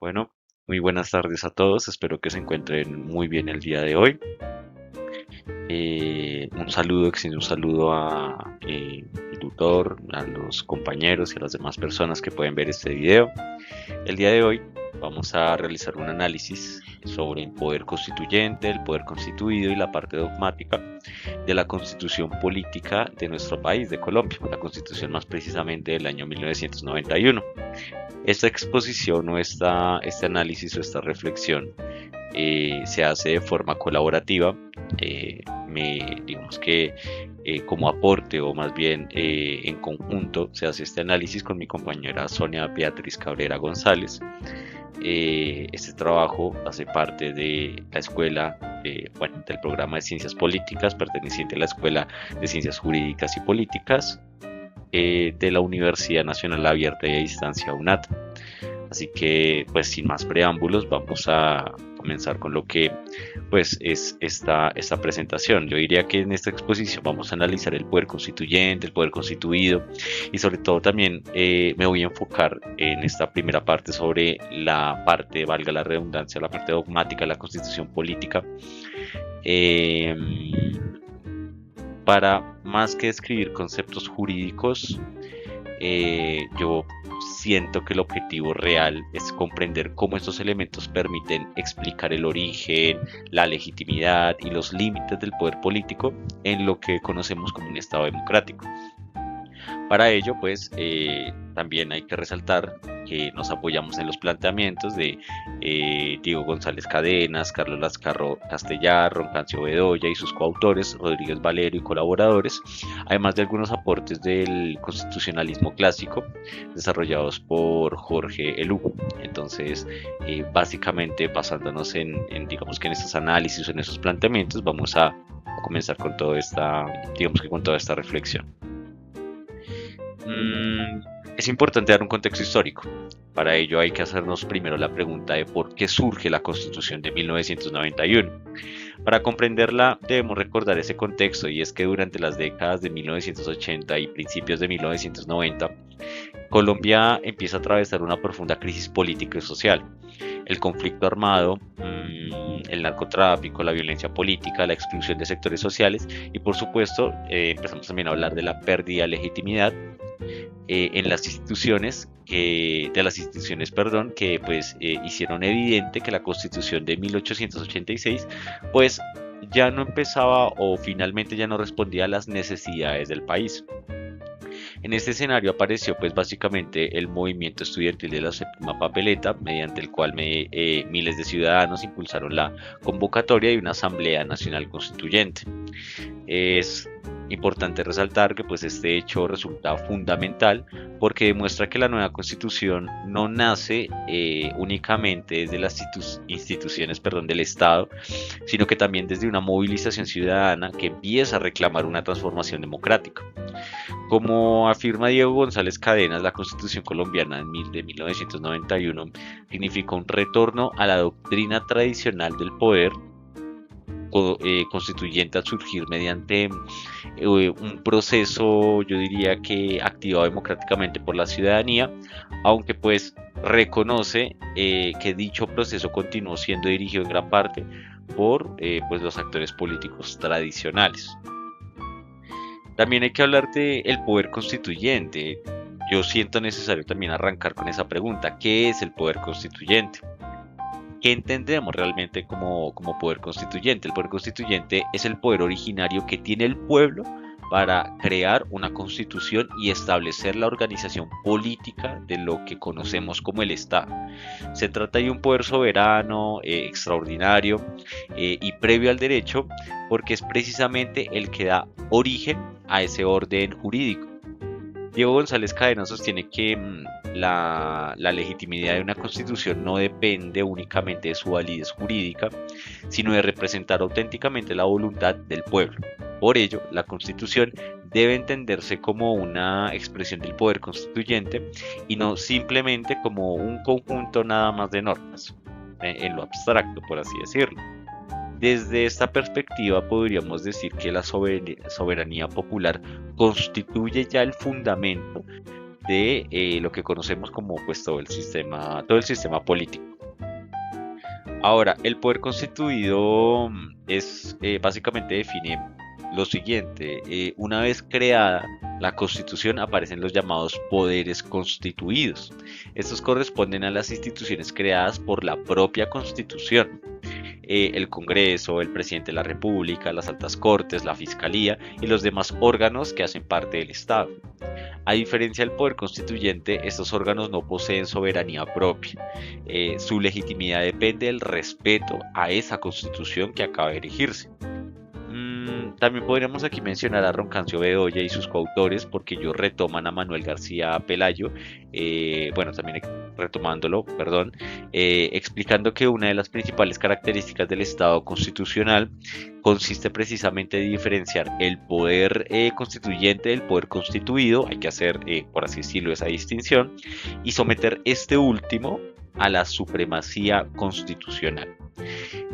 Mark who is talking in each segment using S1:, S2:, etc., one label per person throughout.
S1: Bueno, muy buenas tardes a todos, espero que se encuentren muy bien el día de hoy. Extiendo un saludo a el tutor, a los compañeros y a las demás personas que pueden ver este video. El día de hoy vamos a realizar un análisis sobre el poder constituyente, el poder constituido y la parte dogmática de la constitución política de nuestro país, de Colombia, la constitución más precisamente del año 1991. Esta exposición o este análisis o esta reflexión se hace de forma colaborativa. Digamos que como aporte o más bien en conjunto se hace este análisis con mi compañera Sonia Beatriz Cabrera González. Este trabajo hace parte de la escuela, del programa de ciencias políticas perteneciente a la Escuela de Ciencias Jurídicas y Políticas de la Universidad Nacional Abierta y a Distancia UNAT. Así que, pues sin más preámbulos, vamos a comenzar con lo que pues es esta presentación. Yo diría que en esta exposición vamos a analizar el poder constituyente, el poder constituido y sobre todo también me voy a enfocar en esta primera parte sobre la parte, valga la redundancia, la parte dogmática de la constitución política. Eh, para más que describir conceptos jurídicos, yo siento que el objetivo real es comprender cómo estos elementos permiten explicar el origen, la legitimidad y los límites del poder político en lo que conocemos como un Estado democrático. Para ello, pues, también hay que resaltar que nos apoyamos en los planteamientos de Diego González Cadenas, Carlos Lascarro Castellar, Roncancio Bedoya y sus coautores, Rodríguez Valero y colaboradores, además de algunos aportes del constitucionalismo clásico desarrollados por Jorge Elugo. Entonces, básicamente, basándonos digamos que en estos análisis o en esos planteamientos, vamos a comenzar con con toda esta reflexión. Es importante dar un contexto histórico. Para ello hay que hacernos primero la pregunta de por qué surge la Constitución de 1991. Para comprenderla debemos recordar ese contexto, y es que durante las décadas de 1980 y principios de 1990, Colombia empieza a atravesar una profunda crisis política y social. El conflicto armado, el narcotráfico, la violencia política, la exclusión de sectores sociales y por supuesto empezamos también a hablar de la pérdida de legitimidad en las instituciones, que pues hicieron evidente que la Constitución de 1886 pues ya no empezaba o finalmente ya no respondía a las necesidades del país. En este escenario apareció pues básicamente el movimiento estudiantil de la séptima papeleta, mediante el cual miles de ciudadanos impulsaron la convocatoria de una Asamblea Nacional Constituyente. Es importante resaltar que pues este hecho resulta fundamental porque demuestra que la nueva constitución no nace únicamente desde las instituciones del Estado, sino que también desde una movilización ciudadana que empieza a reclamar una transformación democrática. Como afirma Diego González Cadenas, la Constitución colombiana de 1991 significó un retorno a la doctrina tradicional del poder constituyente al surgir mediante un proceso, yo diría que activado democráticamente por la ciudadanía, aunque pues reconoce que dicho proceso continuó siendo dirigido en gran parte por pues los actores políticos tradicionales. También hay que hablar del poder constituyente. Yo siento necesario también arrancar con esa pregunta: ¿qué es el poder constituyente? ¿Qué entendemos realmente como poder constituyente? El poder constituyente es el poder originario que tiene el pueblo para crear una constitución y establecer la organización política de lo que conocemos como el Estado. Se trata de un poder soberano, extraordinario y previo al derecho, porque es precisamente el que da origen a ese orden jurídico. Diego González Cadena sostiene que la legitimidad de una constitución no depende únicamente de su validez jurídica, sino de representar auténticamente la voluntad del pueblo. Por ello, la constitución debe entenderse como una expresión del poder constituyente y no simplemente como un conjunto nada más de normas, en lo abstracto, por así decirlo. Desde esta perspectiva podríamos decir que la soberanía popular constituye ya el fundamento de lo que conocemos como pues todo el sistema político. Ahora, el poder constituido básicamente define lo siguiente: una vez creada la Constitución aparecen los llamados poderes constituidos. Estos corresponden a las instituciones creadas por la propia Constitución. El Congreso, el Presidente de la República, las altas cortes, la Fiscalía y los demás órganos que hacen parte del Estado. A diferencia del poder constituyente, estos órganos no poseen soberanía propia. Su legitimidad depende del respeto a esa Constitución que acaba de erigirse. También podríamos aquí mencionar a Roncancio Bedoya y sus coautores, porque ellos retoman a Manuel García Pelayo, también retomándolo, explicando que una de las principales características del Estado constitucional consiste precisamente en diferenciar el poder constituyente del poder constituido, hay que hacer, por así decirlo, esa distinción, y someter este último a la supremacía constitucional.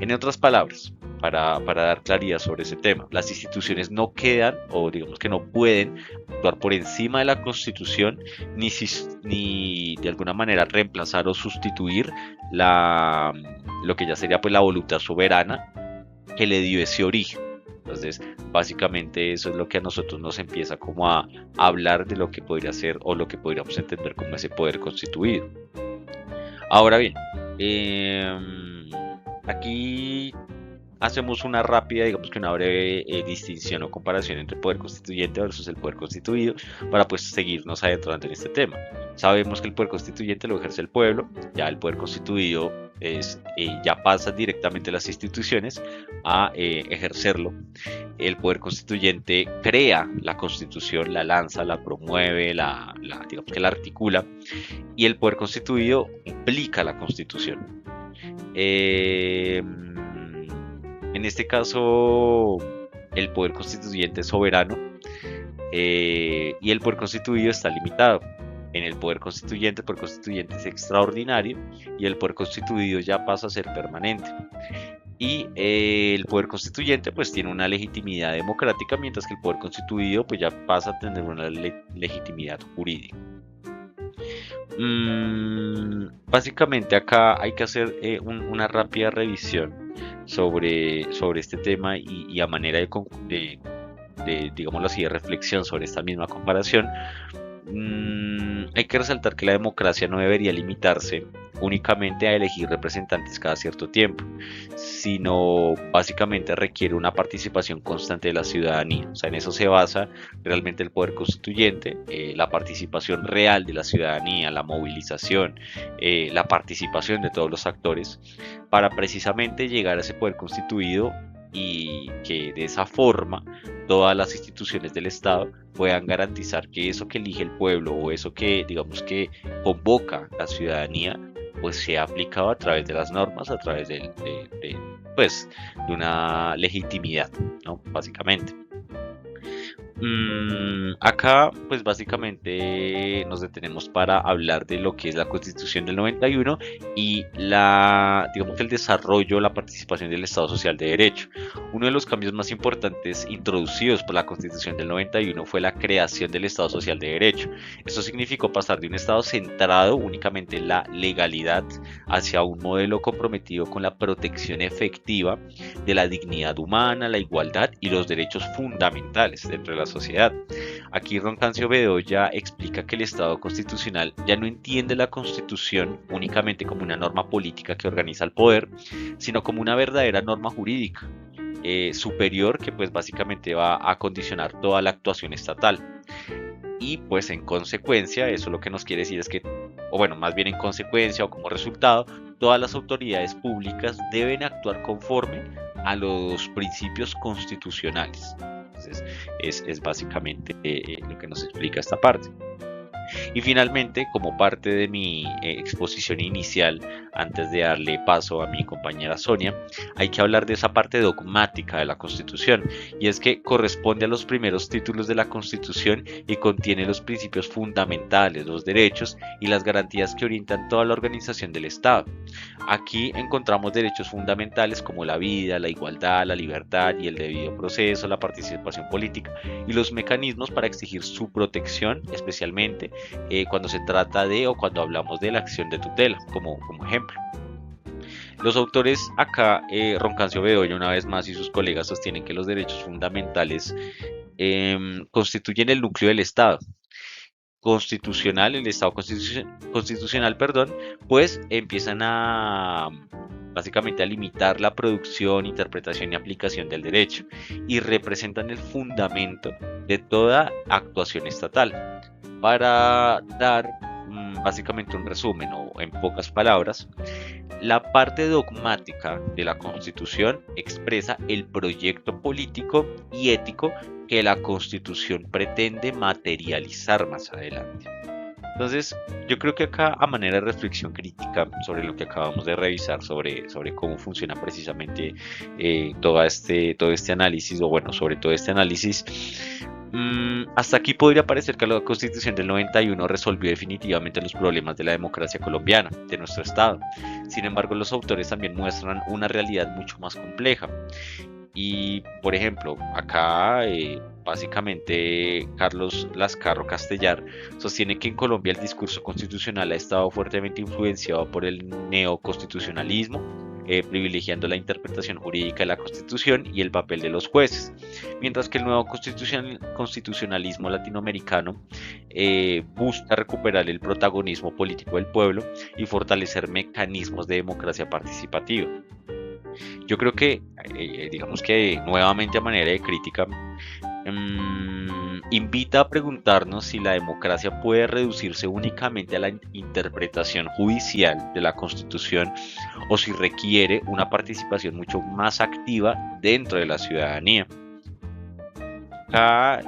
S1: En otras palabras, para dar claridad sobre ese tema, las instituciones no quedan, o digamos que no pueden actuar por encima de la Constitución, ni de alguna manera reemplazar o sustituir lo que ya sería pues la voluntad soberana que le dio ese origen. Entonces, básicamente eso es lo que a nosotros nos empieza como a hablar de lo que podría ser o lo que podríamos entender como ese poder constituido. Ahora bien, aquí hacemos una rápida, digamos que una breve distinción o comparación entre el poder constituyente versus el poder constituido para pues seguirnos adentrando en este tema. Sabemos que el poder constituyente lo ejerce el pueblo, ya el poder constituido ya pasa directamente a las instituciones a ejercerlo. El poder constituyente crea la Constitución, la lanza, la promueve, digamos que la articula, y el poder constituido aplica la Constitución. En este caso, el poder constituyente es soberano y el poder constituido está limitado. En el poder constituyente es extraordinario y el poder constituido ya pasa a ser permanente. Y el poder constituyente pues tiene una legitimidad democrática, mientras que el poder constituido pues ya pasa a tener una legitimidad jurídica. Básicamente acá hay que hacer una rápida revisión sobre este tema y a manera de digámoslo así, de reflexión sobre esta misma comparación. Hay que resaltar que la democracia no debería limitarse únicamente a elegir representantes cada cierto tiempo, sino básicamente requiere una participación constante de la ciudadanía. O sea, en eso se basa realmente el poder constituyente, la participación real de la ciudadanía, la movilización, la participación de todos los actores, para precisamente llegar a ese poder constituido y que de esa forma todas las instituciones del Estado puedan garantizar que eso que elige el pueblo o eso que digamos que convoca la ciudadanía pues sea aplicado a través de las normas, a través de una legitimidad, ¿no? Básicamente. Acá pues básicamente nos detenemos para hablar de lo que es la Constitución del 91 y digamos que el desarrollo, la participación del Estado Social de Derecho. Uno de los cambios más importantes introducidos por la Constitución del 91 fue la creación del Estado Social de Derecho. Esto significó pasar de un Estado centrado únicamente en la legalidad hacia un modelo comprometido con la protección efectiva de la dignidad humana, la igualdad y los derechos fundamentales dentro de la sociedad. Aquí Roncancio Bedoya explica que el Estado constitucional ya no entiende la Constitución únicamente como una norma política que organiza el poder, sino como una verdadera norma jurídica superior que pues básicamente va a condicionar toda la actuación estatal. Y pues en consecuencia, eso lo que nos quiere decir es que, o bueno, más bien en consecuencia o como resultado, todas las autoridades públicas deben actuar conforme a los principios constitucionales. Entonces, es básicamente lo que nos explica esta parte. Y finalmente, como parte de mi exposición inicial, antes de darle paso a mi compañera Sonia, hay que hablar de esa parte dogmática de la Constitución, y es que corresponde a los primeros títulos de la Constitución y contiene los principios fundamentales, los derechos y las garantías que orientan toda la organización del Estado. Aquí encontramos derechos fundamentales como la vida, la igualdad, la libertad y el debido proceso, la participación política y los mecanismos para exigir su protección, especialmente cuando se trata de o cuando hablamos de la acción de tutela, como ejemplo. Los autores acá, Roncancio Bedoya una vez más y sus colegas sostienen que los derechos fundamentales constituyen el núcleo del Estado constitucional, el Estado constitucional, perdón, pues empiezan a básicamente a limitar la producción, interpretación y aplicación del derecho y representan el fundamento de toda actuación estatal. Para dar básicamente un resumen o en pocas palabras, la parte dogmática de la Constitución expresa el proyecto político y ético que la Constitución pretende materializar más adelante. Entonces, yo creo que acá, a manera de reflexión crítica sobre lo que acabamos de revisar, sobre cómo funciona precisamente todo este análisis, o bueno, sobre todo este análisis, hasta aquí podría parecer que la Constitución del 91 resolvió definitivamente los problemas de la democracia colombiana, de nuestro Estado. Sin embargo, los autores también muestran una realidad mucho más compleja. Y, por ejemplo, acá básicamente Carlos Lascarro Castellar sostiene que en Colombia el discurso constitucional ha estado fuertemente influenciado por el neoconstitucionalismo, privilegiando la interpretación jurídica de la Constitución y el papel de los jueces, mientras que el nuevo constitucionalismo latinoamericano busca recuperar el protagonismo político del pueblo y fortalecer mecanismos de democracia participativa. Yo creo que, digamos que nuevamente a manera de crítica, invita a preguntarnos si la democracia puede reducirse únicamente a la interpretación judicial de la Constitución o si requiere una participación mucho más activa dentro de la ciudadanía. Acá,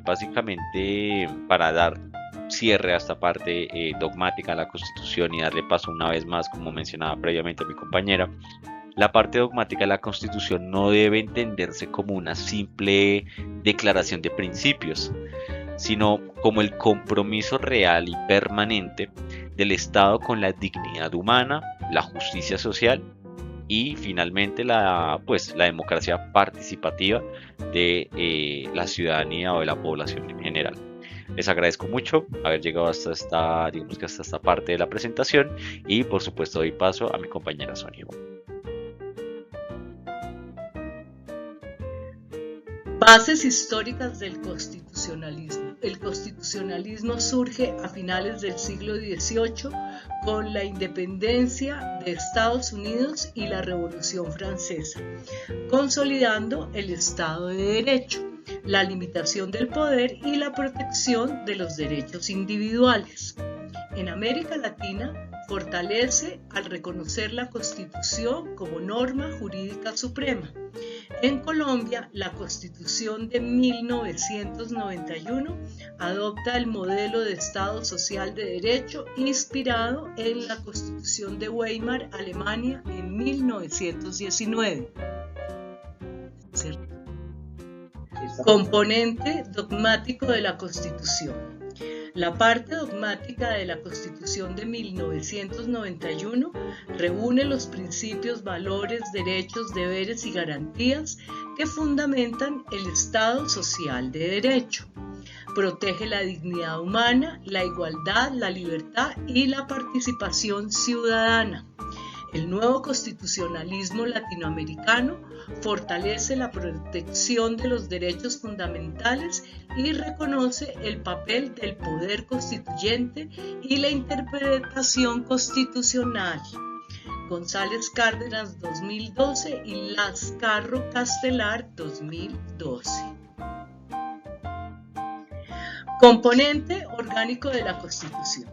S1: básicamente, para dar cierre a esta parte dogmática de la Constitución y darle paso una vez más, como mencionaba previamente mi compañera, la parte dogmática de la Constitución no debe entenderse como una simple declaración de principios, sino como el compromiso real y permanente del Estado con la dignidad humana, la justicia social y finalmente la democracia participativa de la ciudadanía o de la población en general. Les agradezco mucho haber llegado hasta esta parte de la presentación y por supuesto doy paso a mi compañera Sonia.
S2: Bases históricas del constitucionalismo. El constitucionalismo surge a finales del siglo XVIII con la independencia de Estados Unidos y la Revolución Francesa, consolidando el Estado de Derecho, la limitación del poder y la protección de los derechos individuales. En América Latina, fortalece al reconocer la Constitución como norma jurídica suprema. En Colombia, la Constitución de 1991 adopta el modelo de Estado social de derecho inspirado en la Constitución de Weimar, Alemania, en 1919. Componente dogmático de la Constitución. La parte dogmática de la Constitución de 1991 reúne los principios, valores, derechos, deberes y garantías que fundamentan el Estado social de derecho. Protege la dignidad humana, la igualdad, la libertad y la participación ciudadana. El nuevo constitucionalismo latinoamericano fortalece la protección de los derechos fundamentales y reconoce el papel del poder constituyente y la interpretación constitucional. González Cárdenas 2012 y Lascarro Castellar 2012. Componente orgánico de la Constitución.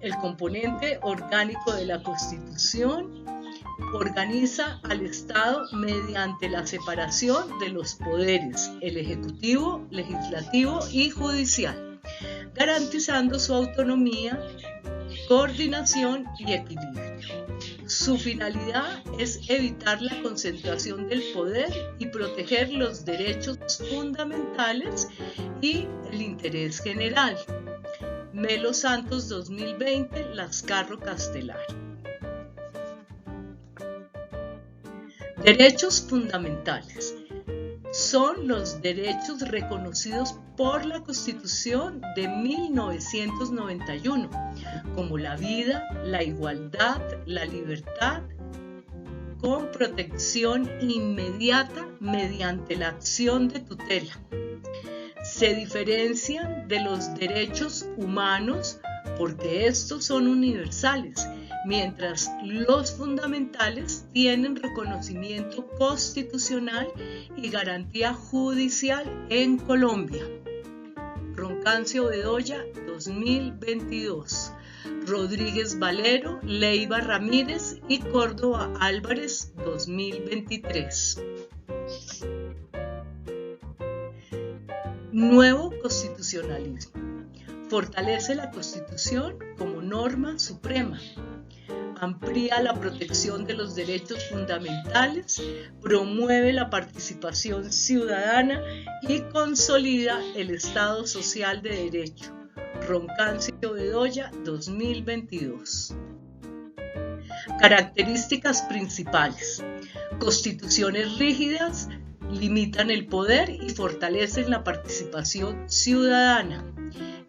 S2: El componente orgánico de la Constitución organiza al Estado mediante la separación de los poderes, el ejecutivo, legislativo y judicial, garantizando su autonomía, coordinación y equilibrio. Su finalidad es evitar la concentración del poder y proteger los derechos fundamentales y el interés general. Melo Santos 2020, Lascarro Castellar. Derechos fundamentales son los derechos reconocidos por la Constitución de 1991, como la vida, la igualdad, la libertad, con protección inmediata mediante la acción de tutela. Se diferencian de los derechos humanos porque estos son universales, mientras los fundamentales tienen reconocimiento constitucional y garantía judicial en Colombia. Roncancio Bedoya, 2022. Rodríguez Valero, Leiva Ramírez y Córdoba Álvarez, 2023. Nuevo constitucionalismo. Fortalece la Constitución como norma suprema. Amplía la protección de los derechos fundamentales, promueve la participación ciudadana y consolida el Estado social de derecho. Roncancio Bedoya, 2022. Características principales. Constituciones rígidas limitan el poder y fortalecen la participación ciudadana.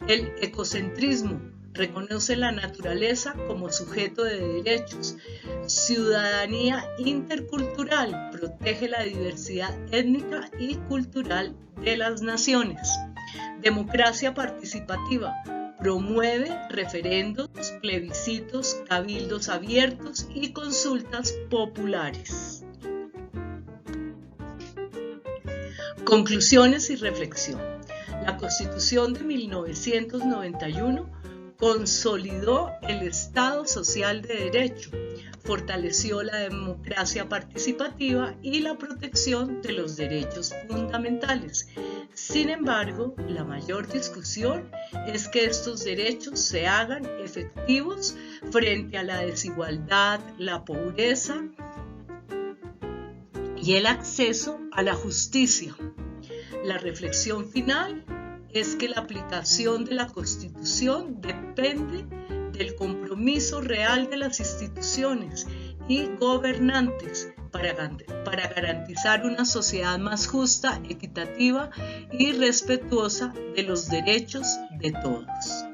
S2: El ecocentrismo reconoce la naturaleza como sujeto de derechos. Ciudadanía intercultural protege la diversidad étnica y cultural de las naciones. Democracia participativa promueve referendos, plebiscitos, cabildos abiertos y consultas populares. Conclusiones y reflexión. La Constitución de 1991 consolidó el Estado social de derecho, fortaleció la democracia participativa y la protección de los derechos fundamentales. Sin embargo, la mayor discusión es que estos derechos se hagan efectivos frente a la desigualdad, la pobreza y el acceso a la justicia. La reflexión final es que la aplicación de la Constitución depende del compromiso real de las instituciones y gobernantes para garantizar una sociedad más justa, equitativa y respetuosa de los derechos de todos.